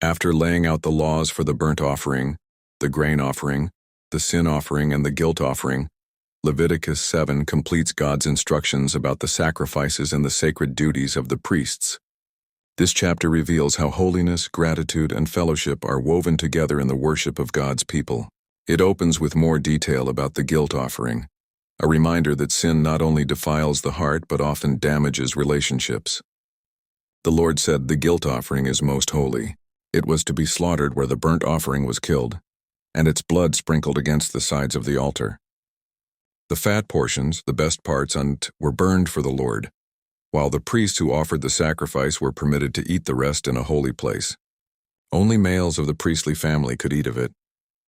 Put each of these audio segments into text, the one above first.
After laying out the laws for the burnt offering, the grain offering, the sin offering, and the guilt offering, Leviticus 7 completes God's instructions about the sacrifices and the sacred duties of the priests. This chapter reveals how holiness, gratitude, and fellowship are woven together in the worship of God's people. It opens with more detail about the guilt offering, a reminder that sin not only defiles the heart but often damages relationships. The Lord said the guilt offering is most holy. It was to be slaughtered where the burnt offering was killed, and its blood sprinkled against the sides of the altar. The fat portions, the best parts, were burned for the Lord, while the priests who offered the sacrifice were permitted to eat the rest in a holy place. Only males of the priestly family could eat of it,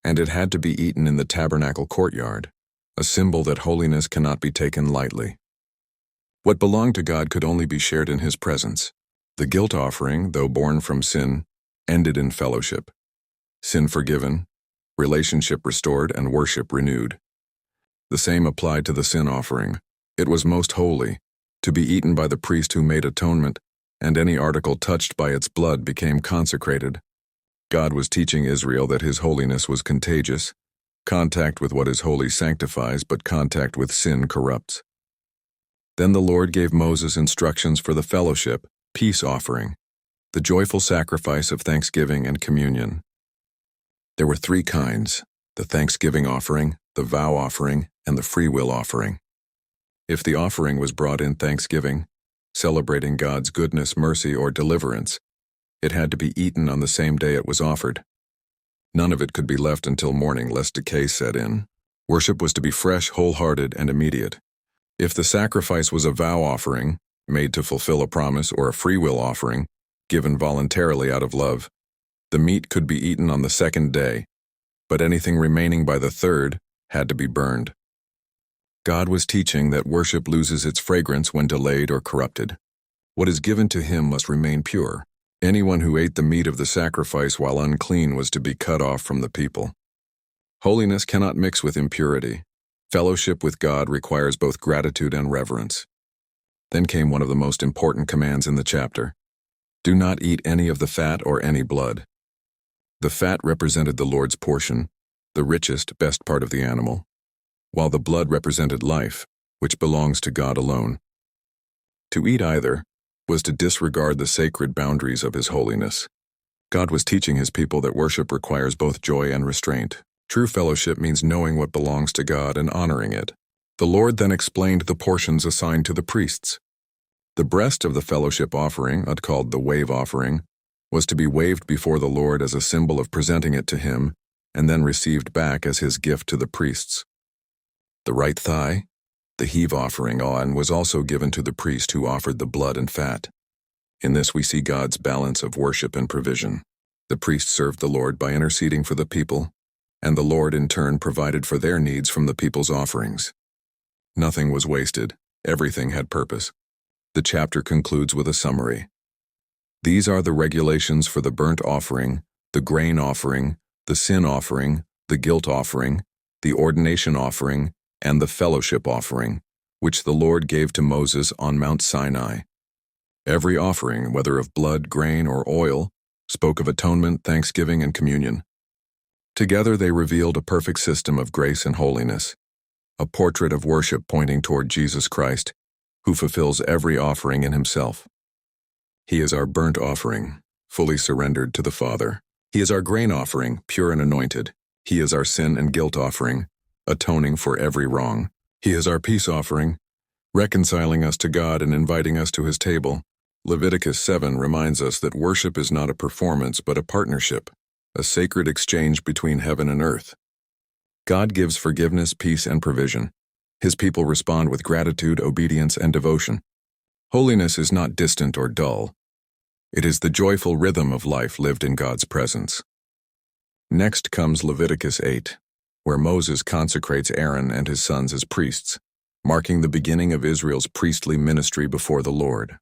and it had to be eaten in the tabernacle courtyard, a symbol that holiness cannot be taken lightly. What belonged to God could only be shared in His presence. The guilt offering, though born from sin, ended in fellowship. Sin forgiven, relationship restored, and worship renewed. The same applied to the sin offering. It was most holy, to be eaten by the priest who made atonement, and any article touched by its blood became consecrated. God was teaching Israel that His holiness was contagious. Contact with what is holy sanctifies, but contact with sin corrupts. Then the Lord gave Moses instructions for the fellowship, peace offering, the joyful sacrifice of thanksgiving and communion. There were three kinds: the thanksgiving offering, the vow offering, and the free will offering. If the offering was brought in thanksgiving, celebrating God's goodness, mercy, or deliverance, it had to be eaten on the same day it was offered. None of it could be left until morning lest decay set in. Worship was to be fresh, wholehearted, and immediate. If the sacrifice was a vow offering, made to fulfill a promise, or a free will offering, given voluntarily out of love, the meat could be eaten on the second day, but anything remaining by the third had to be burned. God was teaching that worship loses its fragrance when delayed or corrupted. What is given to Him must remain pure. Anyone who ate the meat of the sacrifice while unclean was to be cut off from the people. Holiness cannot mix with impurity. Fellowship with God requires both gratitude and reverence. Then came one of the most important commands in the chapter. Do not eat any of the fat or any blood. The fat represented the Lord's portion, the richest, best part of the animal, while the blood represented life, which belongs to God alone. To eat either was to disregard the sacred boundaries of His holiness. God was teaching His people that worship requires both joy and restraint. True fellowship means knowing what belongs to God and honoring it. The Lord then explained the portions assigned to the priests. The breast of the fellowship offering, called the wave offering, was to be waved before the Lord as a symbol of presenting it to Him, and then received back as His gift to the priests. The right thigh, the heave offering, was also given to the priest who offered the blood and fat. In this we see God's balance of worship and provision. The priest served the Lord by interceding for the people, and the Lord in turn provided for their needs from the people's offerings. Nothing was wasted. Everything had purpose. The chapter concludes with a summary. These are the regulations for the burnt offering, the grain offering, the sin offering, the guilt offering, the ordination offering, and the fellowship offering, which the Lord gave to Moses on Mount Sinai. Every offering, whether of blood, grain, or oil, spoke of atonement, thanksgiving, and communion. Together they revealed a perfect system of grace and holiness, a portrait of worship pointing toward Jesus Christ, who fulfills every offering in Himself. He is our burnt offering, fully surrendered to the Father. He is our grain offering, pure and anointed. He is our sin and guilt offering, atoning for every wrong. He is our peace offering, reconciling us to God and inviting us to His table. Leviticus 7 reminds us that worship is not a performance but a partnership, a sacred exchange between heaven and earth. God gives forgiveness, peace, and provision. His people respond with gratitude, obedience, and devotion. Holiness is not distant or dull. It is the joyful rhythm of life lived in God's presence. Next comes Leviticus 8, where Moses consecrates Aaron and his sons as priests, marking the beginning of Israel's priestly ministry before the Lord.